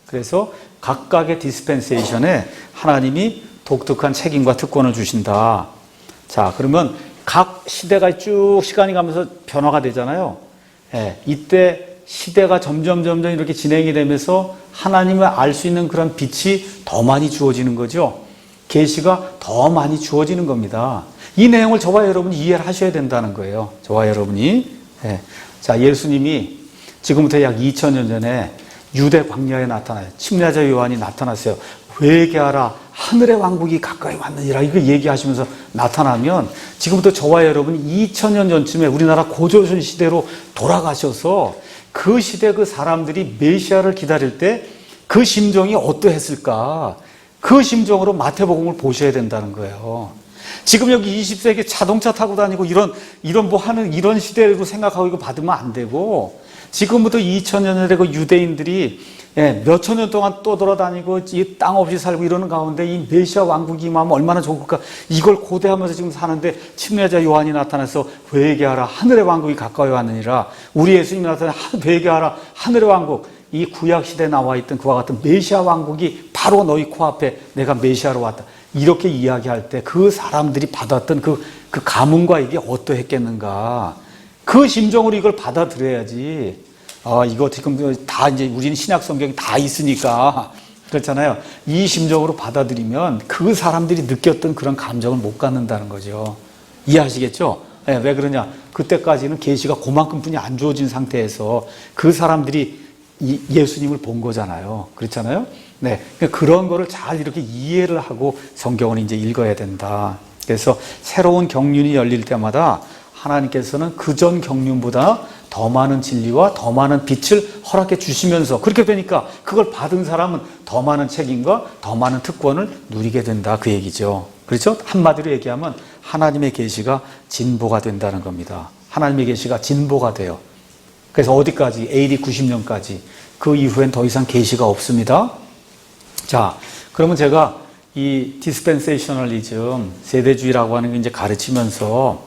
그래서 각각의 디스펜세이션에 하나님이 독특한 책임과 특권을 주신다. 자, 그러면 각 시대가 쭉 시간이 가면서 변화가 되잖아요. 이때 시대가 점점 이렇게 진행이 되면서 하나님을 알 수 있는 그런 빛이 더 많이 주어지는 거죠. 계시가 더 많이 주어지는 겁니다. 이 내용을 저와 여러분이 이해를 하셔야 된다는 거예요. 저와 여러분이. 자, 예수님이 지금부터 약 2000년 전에 유대 광야에 나타나요. 침례자 요한이 나타났어요. 회개하라, 하늘의 왕국이 가까이 왔느니라, 이거 얘기하시면서 나타나면 지금부터 저와 여러분이 2000년 전쯤에 우리나라 고조선 시대로 돌아가셔서 그 시대 그 사람들이 메시아를 기다릴 때 그 심정이 어떠했을까, 그 심정으로 마태복음을 보셔야 된다는 거예요. 지금 여기 20세기 자동차 타고 다니고 이런 뭐 하는 이런 시대로 생각하고 이거 받으면 안 되고, 지금부터 2000년 전에 그 유대인들이 몇천 년 동안 또 돌아다니고 이 땅 없이 살고 이러는 가운데 이 메시아 왕국이 임하면 얼마나 좋을까, 이걸 고대하면서 지금 사는데 침례자 요한이 나타나서 회개하라, 하늘의 왕국이 가까이 왔느니라, 우리 예수님이 나타나 회개하라, 하늘의 왕국, 이 구약 시대에 나와 있던 그와 같은 메시아 왕국이 바로 너희 코앞에 내가 메시아로 왔다. 이렇게 이야기할 때 그 사람들이 받았던 그 감흥과 이게 어떠했겠는가. 그 심정으로 이걸 받아들여야지. 이거 지금 다 이제 우리는 신약 성경이 다 있으니까 그렇잖아요. 이 심정으로 받아들이면 그 사람들이 느꼈던 그런 감정을 못 갖는다는 거죠. 이해하시겠죠? 네, 왜 그러냐? 그때까지는 계시가 그만큼뿐이 안 주어진 상태에서 그 사람들이 예수님을 본 거잖아요. 그렇잖아요? 네. 그런 거를 잘 이렇게 이해를 하고 성경을 이제 읽어야 된다. 그래서 새로운 경륜이 열릴 때마다 하나님께서는 그전 경륜보다 더 많은 진리와 더 많은 빛을 허락해 주시면서 그렇게 되니까 그걸 받은 사람은 더 많은 책임과 더 많은 특권을 누리게 된다. 그 얘기죠. 그렇죠? 한마디로 얘기하면 하나님의 계시가 진보가 된다는 겁니다. 하나님의 계시가 진보가 돼요. 그래서 어디까지? AD 90년까지. 그 이후엔 더 이상 계시가 없습니다. 자, 그러면 제가 이 디스펜세이셔널리즘, 세대주의라고 하는 게 이제 가르치면서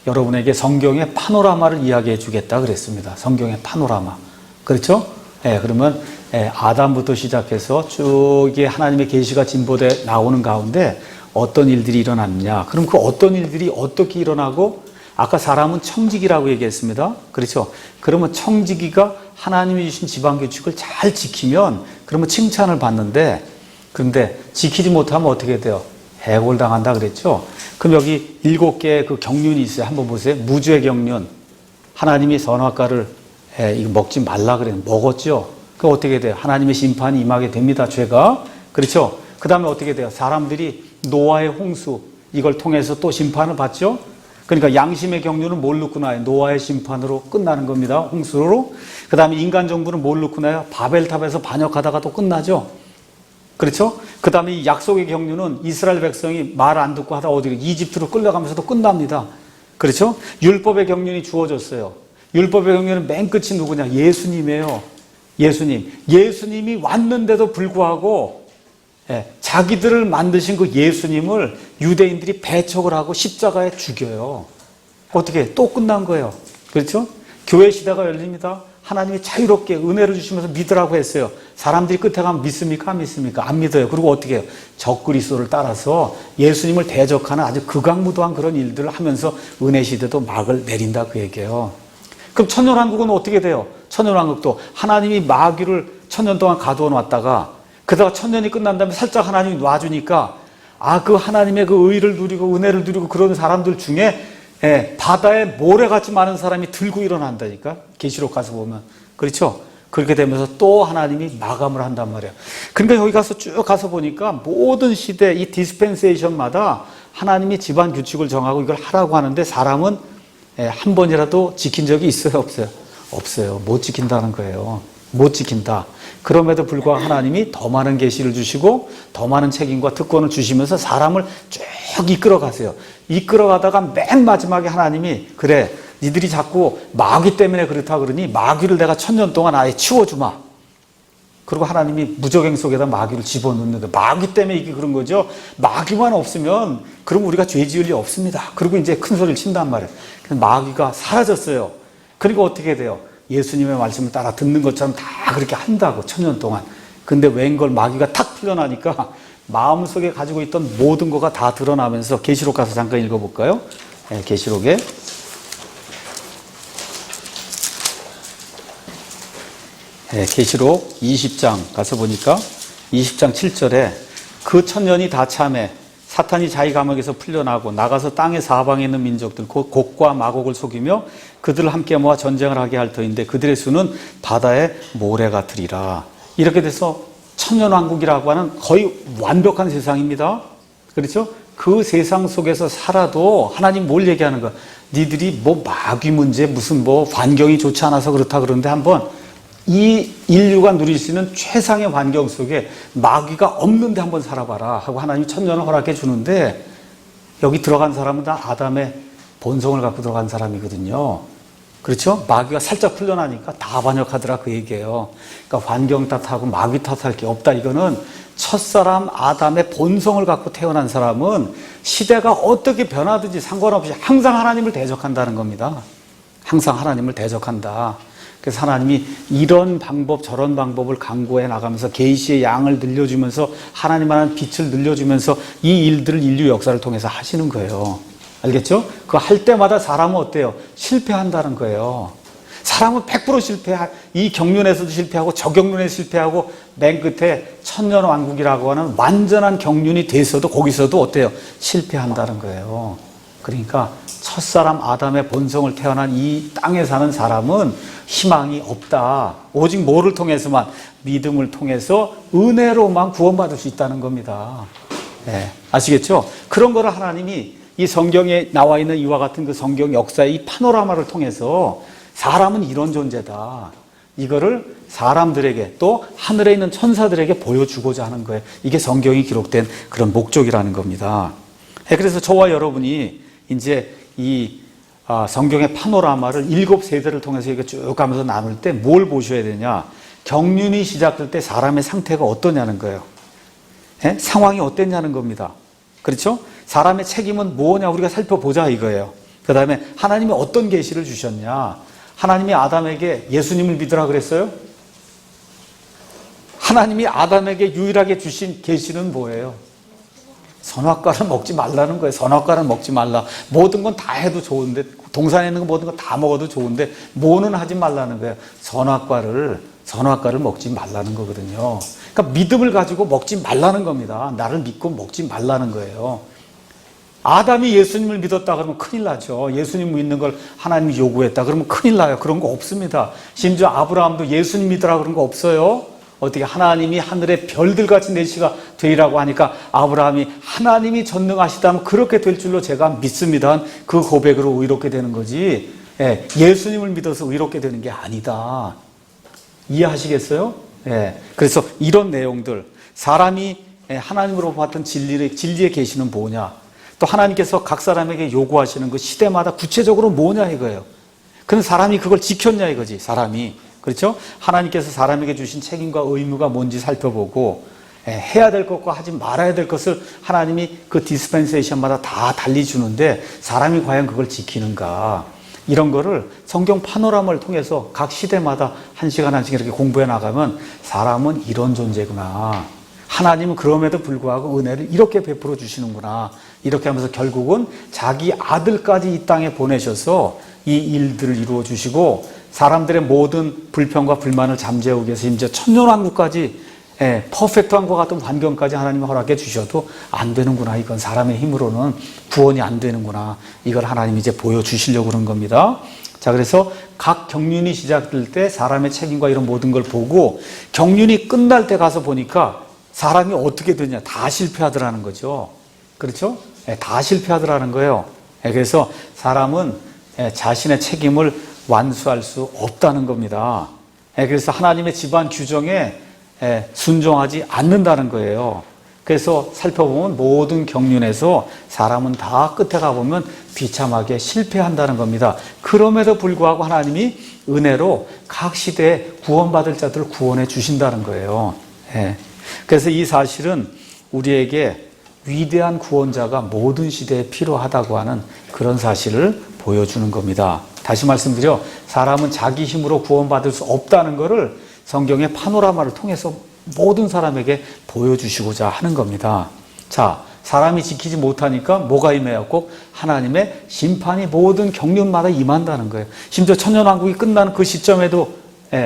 여러분에게 성경의 파노라마를 이야기해 주겠다 그랬습니다. 성경의 파노라마. 그렇죠? 그러면 아담부터 시작해서 쭉 이게 하나님의 계시가 진보돼 나오는 가운데 어떤 일들이 일어났냐. 그럼 그 어떤 일들이 어떻게 일어나고 아까 사람은 청지기라고 얘기했습니다. 그렇죠? 그러면 청지기가 하나님이 주신 지방규칙을 잘 지키면 그러면 칭찬을 받는데 그런데 지키지 못하면 어떻게 돼요? 해골당한다 그랬죠? 그럼 여기 7개의 그 경륜이 있어요. 한번 보세요. 무주의 경륜. 하나님이 선악과를 이거 먹지 말라 그래요. 먹었죠? 그럼 어떻게 돼요? 하나님의 심판이 임하게 됩니다. 죄가. 그렇죠? 그 다음에 어떻게 돼요? 사람들이 노아의 홍수 이걸 통해서 또 심판을 받죠? 그러니까 양심의 경륜은 뭘 넣고 나요? 노아의 심판으로 끝나는 겁니다. 홍수로. 그 다음에 인간 정부는 뭘 넣고 나요? 바벨탑에서 반역하다가 또 끝나죠? 그렇죠? 그 다음에 이 약속의 경륜은 이스라엘 백성이 말 안 듣고 하다 어디로 이집트로 끌려가면서도 끝납니다. 그렇죠? 율법의 경륜이 주어졌어요. 율법의 경륜은 맨 끝이 누구냐? 예수님이에요. 예수님. 예수님이 왔는데도 불구하고 자기들을 만드신 그 예수님을 유대인들이 배척을 하고 십자가에 죽여요. 어떻게? 또 끝난 거예요. 그렇죠? 교회 시대가 열립니다. 하나님이 자유롭게 은혜를 주시면서 믿으라고 했어요. 사람들이 끝에 가면 믿습니까? 안 믿습니까? 안 믿어요. 그리고 어떻게 해요? 적그리스도를 따라서 예수님을 대적하는 아주 극악무도한 그런 일들을 하면서 은혜 시대도 막을 내린다 그 얘기예요. 그럼 천년왕국은 어떻게 돼요? 천년왕국도 하나님이 마귀를 천년 동안 가두어 놨다가 그러다가 천년이 끝난 다음에 살짝 하나님이 놔주니까 그 하나님의 그 의를 누리고 은혜를 누리고 그런 사람들 중에 바다에 모래같이 많은 사람이 들고 일어난다니까. 계시록 가서 보면. 그렇죠? 그렇게 되면서 또 하나님이 마감을 한단 말이에요. 그러니까 여기 가서 쭉 가서 보니까 모든 시대 이 디스펜세이션마다 하나님이 집안 규칙을 정하고 이걸 하라고 하는데 사람은 한 번이라도 지킨 적이 있어요? 없어요? 없어요. 못 지킨다는 거예요. 못 지킨다. 그럼에도 불구하고 하나님이 더 많은 계시를 주시고 더 많은 책임과 특권을 주시면서 사람을 쭉 이끌어 가세요. 이끌어 가다가 맨 마지막에 하나님이 그래 니들이 자꾸 마귀 때문에 그렇다 그러니 마귀를 내가 천년 동안 아예 치워주마. 그리고 하나님이 무적행 속에다 마귀를 집어넣는데 마귀 때문에 이게 그런 거죠. 마귀만 없으면 그럼 우리가 죄 지을 리 없습니다. 그리고 이제 큰 소리를 친단 말이에요. 마귀가 사라졌어요. 그리고 어떻게 돼요? 예수님의 말씀을 따라 듣는 것처럼 다 그렇게 한다고 천년 동안. 근데 웬걸 마귀가 탁 풀려나니까 마음속에 가지고 있던 모든 거가 다 드러나면서 계시록 가서 잠깐 읽어볼까요? 계시록에 계시록 20장 가서 보니까 20장 7절에 그 천년이 다 참에 사탄이 자기 감옥에서 풀려나고 나가서 땅의 사방에 있는 민족들 곧 곡과 마곡을 속이며 그들을 함께 모아 전쟁을 하게 할 터인데 그들의 수는 바다의 모래 같으리라. 이렇게 돼서 천년왕국이라고 하는 거의 완벽한 세상입니다. 그렇죠? 그 세상 속에서 살아도 하나님 뭘 얘기하는 거야? 니들이 뭐 마귀 문제 무슨 뭐 환경이 좋지 않아서 그렇다 그러는데 한번 이 인류가 누릴 수 있는 최상의 환경 속에 마귀가 없는데 한번 살아봐라 하고 하나님이 천년을 허락해 주는데 여기 들어간 사람은 다 아담의 본성을 갖고 들어간 사람이거든요. 그렇죠? 마귀가 살짝 풀려나니까 다 반역하더라 그 얘기예요. 그러니까 환경 탓하고 마귀 탓할 게 없다. 이거는 첫사람 아담의 본성을 갖고 태어난 사람은 시대가 어떻게 변하든지 상관없이 항상 하나님을 대적한다는 겁니다. 항상 하나님을 대적한다. 그래서 하나님이 이런 방법 저런 방법을 강구해 나가면서 계시의 양을 늘려주면서 하나님 하나님 빛을 늘려주면서 이 일들을 인류 역사를 통해서 하시는 거예요. 알겠죠? 그거 할 때마다 사람은 어때요? 실패한다는 거예요. 사람은 100% 이 경륜에서도 실패하고 저 경륜에서 실패하고 맨 끝에 천년왕국이라고 하는 완전한 경륜이 돼서도 거기서도 어때요? 실패한다는 거예요. 그러니까 첫사람 아담의 본성을 태어난 이 땅에 사는 사람은 희망이 없다. 오직 뭐를 통해서만? 믿음을 통해서 은혜로만 구원받을 수 있다는 겁니다. 네, 아시겠죠? 그런 거를 하나님이 이 성경에 나와 있는 이와 같은 그 성경 역사의 이 파노라마를 통해서 사람은 이런 존재다. 이거를 사람들에게 또 하늘에 있는 천사들에게 보여주고자 하는 거예요. 이게 성경이 기록된 그런 목적이라는 겁니다. 그래서 저와 여러분이 이제 이 성경의 파노라마를 7세대를 통해서 이거 쭉 가면서 나눌 때 뭘 보셔야 되냐? 경륜이 시작될 때 사람의 상태가 어떠냐는 거예요. 상황이 어땠냐는 겁니다. 그렇죠? 사람의 책임은 뭐냐 우리가 살펴보자 이거예요. 그 다음에 하나님이 어떤 계시를 주셨냐? 하나님이 아담에게 예수님을 믿으라 그랬어요? 하나님이 아담에게 유일하게 주신 계시는 뭐예요? 선악과를 먹지 말라는 거예요. 선악과를 먹지 말라. 모든 건 다 해도 좋은데, 동산에 있는 거 모든 거 다 먹어도 좋은데 뭐는 하지 말라는 거예요. 선악과를 먹지 말라는 거거든요. 그러니까 믿음을 가지고 먹지 말라는 겁니다. 나를 믿고 먹지 말라는 거예요. 아담이 예수님을 믿었다 그러면 큰일 나죠. 예수님 믿는 걸 하나님이 요구했다 그러면 큰일 나요. 그런 거 없습니다. 심지어 아브라함도 예수님 믿으라 그런 거 없어요. 어떻게 하나님이 하늘의 별들같이 내시가 되리라고 하니까 아브라함이 하나님이 전능하시다면 그렇게 될 줄로 제가 믿습니다. 그 고백으로 의롭게 되는 거지. 예수님을 믿어서 의롭게 되는 게 아니다. 이해하시겠어요? 그래서 이런 내용들, 사람이 하나님으로 봤던 진리의 계시는 뭐냐? 또 하나님께서 각 사람에게 요구하시는 그 시대마다 구체적으로 뭐냐 이거예요. 그럼 사람이 그걸 지켰냐 이거지. 사람이. 그렇죠? 하나님께서 사람에게 주신 책임과 의무가 뭔지 살펴보고 해야 될 것과 하지 말아야 될 것을 하나님이 그 디스펜세이션마다 다 달리 주는데 사람이 과연 그걸 지키는가? 이런 거를 성경 파노라마를 통해서 각 시대마다 한 시간 한 시간 이렇게 공부해 나가면 사람은 이런 존재구나. 하나님은 그럼에도 불구하고 은혜를 이렇게 베풀어 주시는구나. 이렇게 하면서 결국은 자기 아들까지 이 땅에 보내셔서 이 일들을 이루어 주시고 사람들의 모든 불평과 불만을 잠재우기 위해서 심지어 천년왕국까지 퍼펙트한 것 같은 환경까지 하나님이 허락해 주셔도 안 되는구나. 이건 사람의 힘으로는 구원이 안 되는구나. 이걸 하나님이 이제 보여주시려고 그런 겁니다. 자, 그래서 각 경륜이 시작될 때 사람의 책임과 이런 모든 걸 보고 경륜이 끝날 때 가서 보니까 사람이 어떻게 되냐. 다 실패하더라는 거죠. 그렇죠? 다 실패하더라는 거예요. 그래서 사람은 자신의 책임을 완수할 수 없다는 겁니다. 그래서 하나님의 집안 규정에 순종하지 않는다는 거예요. 그래서 살펴보면 모든 경륜에서 사람은 다 끝에 가보면 비참하게 실패한다는 겁니다. 그럼에도 불구하고 하나님이 은혜로 각 시대에 구원받을 자들을 구원해 주신다는 거예요. 그래서 이 사실은 우리에게 위대한 구원자가 모든 시대에 필요하다고 하는 그런 사실을 보여주는 겁니다. 다시 말씀드려 사람은 자기 힘으로 구원받을 수 없다는 것을 성경의 파노라마를 통해서 모든 사람에게 보여주시고자 하는 겁니다. 자, 사람이 지키지 못하니까 뭐가 임해요? 꼭 하나님의 심판이 모든 경륜마다 임한다는 거예요. 심지어 천년왕국이 끝나는 그 시점에도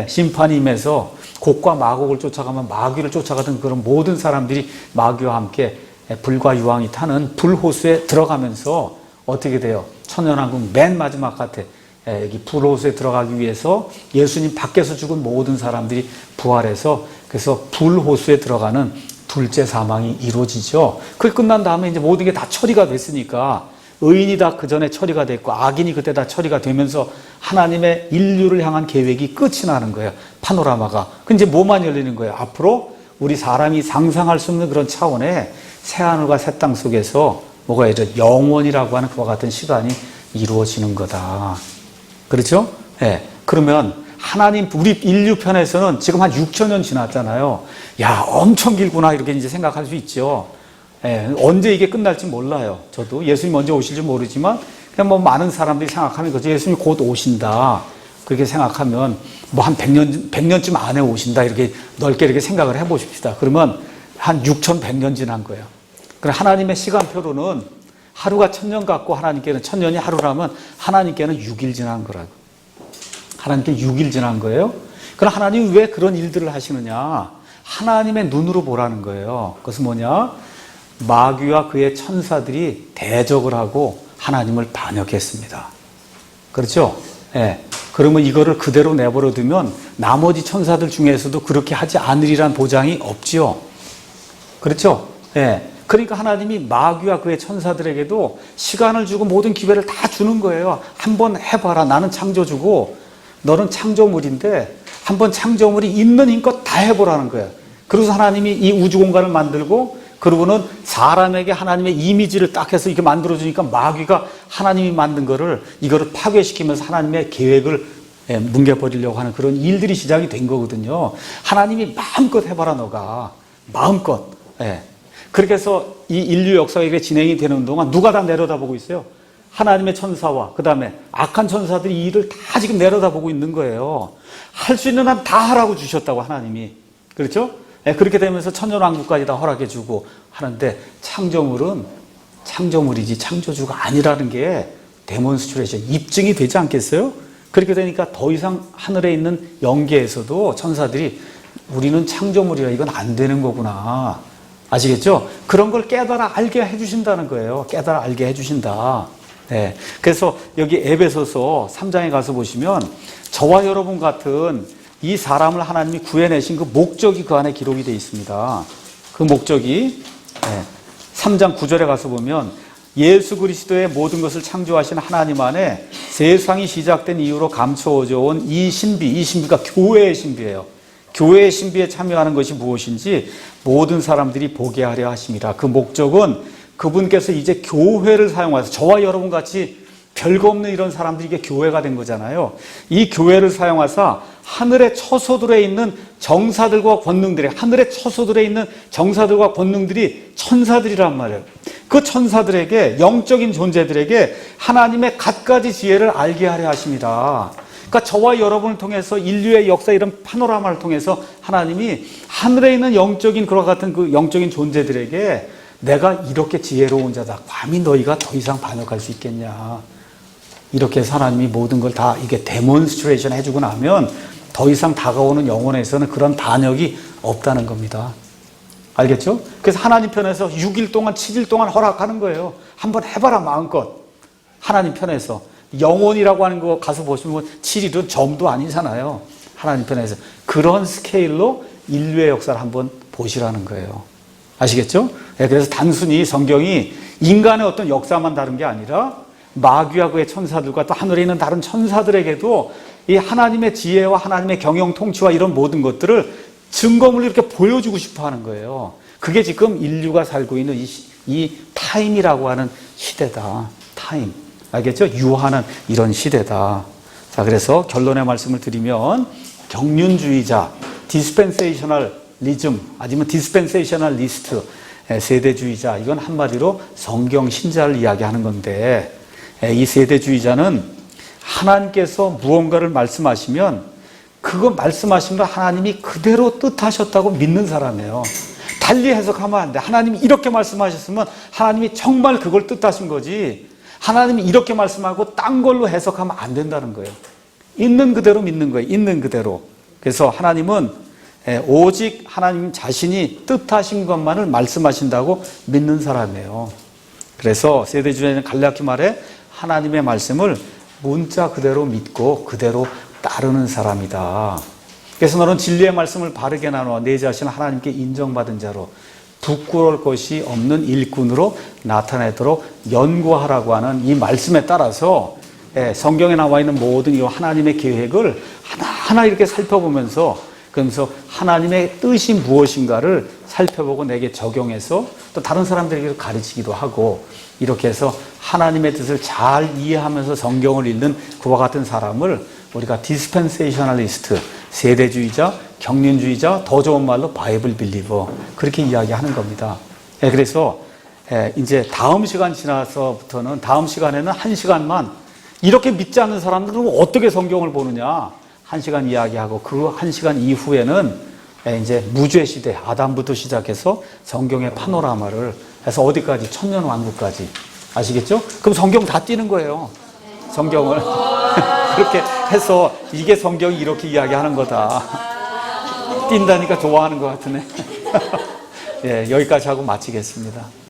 심판이 임해서 곡과 마곡을 쫓아가면 마귀를 쫓아가던 그런 모든 사람들이 마귀와 함께 불과 유황이 타는 불호수에 들어가면서 어떻게 돼요? 천년왕국 맨 마지막 같아. 여기 불호수에 들어가기 위해서 예수님 밖에서 죽은 모든 사람들이 부활해서 그래서 불호수에 들어가는 둘째 사망이 이루어지죠. 그게 끝난 다음에 이제 모든 게 다 처리가 됐으니까 의인이 다 그 전에 처리가 됐고 악인이 그때 다 처리가 되면서 하나님의 인류를 향한 계획이 끝이 나는 거예요. 파노라마가. 그 이제 뭐만 열리는 거예요? 앞으로 우리 사람이 상상할 수 없는 그런 차원의 새하늘과 새 땅 속에서 뭐가 이제 영원이라고 하는 그와 같은 시간이 이루어지는 거다. 그렇죠? 그러면 하나님, 우리 인류 편에서는 지금 한 6천 년 지났잖아요. 야, 엄청 길구나. 이렇게 이제 생각할 수 있죠. 언제 이게 끝날지 몰라요. 저도 예수님 언제 오실지 모르지만 그냥 뭐 많은 사람들이 생각하는 거죠. 예수님이 곧 오신다. 그렇게 생각하면 뭐 한 100년쯤 안에 오신다 이렇게 넓게 이렇게 생각을 해 보십시다. 그러면 한 6100년 지난 거예요. 그럼 하나님의 시간표로는 하루가 1000년 같고 하나님께는 1000년이 하루라면 하나님께는 6일 지난 거라고. 하나님께 6일 지난 거예요. 그럼 하나님이 왜 그런 일들을 하시느냐? 하나님의 눈으로 보라는 거예요. 그것은 뭐냐? 마귀와 그의 천사들이 대적을 하고 하나님을 반역했습니다. 그렇죠? 예. 그러면 이거를 그대로 내버려 두면 나머지 천사들 중에서도 그렇게 하지 않으리란 보장이 없지요. 그렇죠? 예. 그러니까 하나님이 마귀와 그의 천사들에게도 시간을 주고 모든 기회를 다 주는 거예요. 한번 해봐라. 나는 창조주고 너는 창조물인데 한번 창조물이 있는 힘껏 다 해보라는 거예요. 그래서 하나님이 이 우주 공간을 만들고 그러고는 사람에게 하나님의 이미지를 딱 해서 이렇게 만들어주니까 마귀가 하나님이 만든 거를 이거를 파괴시키면서 하나님의 계획을 뭉개버리려고 하는 그런 일들이 시작이 된 거거든요. 하나님이 마음껏 해봐라 너가. 마음껏. 예. 그렇게 해서 이 인류 역사가 이렇게 진행이 되는 동안 누가 다 내려다보고 있어요? 하나님의 천사와 그 다음에 악한 천사들이 이 일을 다 지금 내려다보고 있는 거예요. 할 수 있는 한 다 하라고 주셨다고 하나님이. 그렇죠? 그렇게 되면서 천년왕국까지 다 허락해 주고 하는데 창조물은 창조물이지 창조주가 아니라는 게 데몬스트레이션, 입증이 되지 않겠어요? 그렇게 되니까 더 이상 하늘에 있는 영계에서도 천사들이 우리는 창조물이라 이건 안 되는 거구나. 아시겠죠? 그런 걸 깨달아 알게 해주신다는 거예요. 깨달아 알게 해주신다. 네. 그래서 여기 에베소서 3장에 가서 보시면 저와 여러분 같은 이 사람을 하나님이 구해내신 그 목적이 그 안에 기록이 되어 있습니다. 그 목적이 3장 9절에 가서 보면 예수 그리스도의 모든 것을 창조하신 하나님 안에 세상이 시작된 이후로 감추어져 온 이 신비가 교회의 신비예요. 교회의 신비에 참여하는 것이 무엇인지 모든 사람들이 보게 하려 하심이라. 그 목적은 그분께서 이제 교회를 사용해서 저와 여러분 같이 별거 없는 이런 사람들이 이게 교회가 된 거잖아요. 이 교회를 사용하사 하늘의 처소들에 있는 정사들과 권능들이, 하늘의 처소들에 있는 정사들과 권능들이 천사들이란 말이에요. 그 천사들에게, 영적인 존재들에게 하나님의 갖가지 지혜를 알게 하려 하십니다. 그러니까 저와 여러분을 통해서 인류의 역사 이런 파노라마를 통해서 하나님이 하늘에 있는 영적인 그와 같은 그 영적인 존재들에게 내가 이렇게 지혜로운 자다. 감히 너희가 더 이상 반역할 수 있겠냐. 이렇게 해서 하나님이 모든 걸 다 이게 데몬스트레이션 해주고 나면 더 이상 다가오는 영혼에서는 그런 반역이 없다는 겁니다. 알겠죠? 그래서 하나님 편에서 6일 동안 7일 동안 허락하는 거예요. 한번 해봐라 마음껏. 하나님 편에서. 영혼이라고 하는 거 가서 보시면 7일은 점도 아니잖아요. 하나님 편에서. 그런 스케일로 인류의 역사를 한번 보시라는 거예요. 아시겠죠? 그래서 단순히 성경이 인간의 어떤 역사만 다룬 게 아니라 마귀와 그의 천사들과 또 하늘에 있는 다른 천사들에게도 이 하나님의 지혜와 하나님의 경영 통치와 이런 모든 것들을 증거물로 이렇게 보여주고 싶어 하는 거예요. 그게 지금 인류가 살고 있는 이 타임이라고 하는 시대다. 타임. 알겠죠? 유하는 이런 시대다. 자, 그래서 결론의 말씀을 드리면 경륜주의자, 디스펜세이셔널리즘, 아니면 디스펜세이셔널리스트, 세대주의자, 이건 한마디로 성경 신자를 이야기하는 건데 이 세대주의자는 하나님께서 무언가를 말씀하시면 그거 말씀하신 걸 하나님이 그대로 뜻하셨다고 믿는 사람이에요. 달리 해석하면 안 돼. 하나님이 이렇게 말씀하셨으면 하나님이 정말 그걸 뜻하신 거지 하나님이 이렇게 말씀하고 딴 걸로 해석하면 안 된다는 거예요. 있는 그대로 믿는 거예요. 있는 그대로. 그래서 하나님은 오직 하나님 자신이 뜻하신 것만을 말씀하신다고 믿는 사람이에요. 그래서 세대주의자는 갈라디 말에 하나님의 말씀을 문자 그대로 믿고 그대로 따르는 사람이다. 그래서 너는 진리의 말씀을 바르게 나누어 내 자신을 하나님께 인정받은 자로 부끄러울 것이 없는 일꾼으로 나타내도록 연구하라고 하는 이 말씀에 따라서 성경에 나와 있는 모든 이 하나님의 계획을 하나하나 이렇게 살펴보면서 그러면서 하나님의 뜻이 무엇인가를 살펴보고 내게 적용해서 또 다른 사람들에게 가르치기도 하고 이렇게 해서 하나님의 뜻을 잘 이해하면서 성경을 읽는 그와 같은 사람을 우리가 디스펜세이셔널리스트, 세대주의자, 경륜주의자, 더 좋은 말로 바이블 빌리버 그렇게 이야기하는 겁니다. 그래서 이제 다음 시간 지나서부터는 다음 시간에는 1시간만 이렇게 믿지 않는 사람들은 어떻게 성경을 보느냐? 1시간 이야기하고 그 1시간 이후에는 이제 무죄 시대, 아담부터 시작해서 성경의 파노라마를 해서 어디까지? 천년왕국까지. 아시겠죠? 그럼 성경 다 띄는 거예요. 성경을. 그렇게 해서 이게 성경이 이렇게 이야기하는 거다. 띈다니까 좋아하는 것 같으네. 예, 여기까지 하고 마치겠습니다.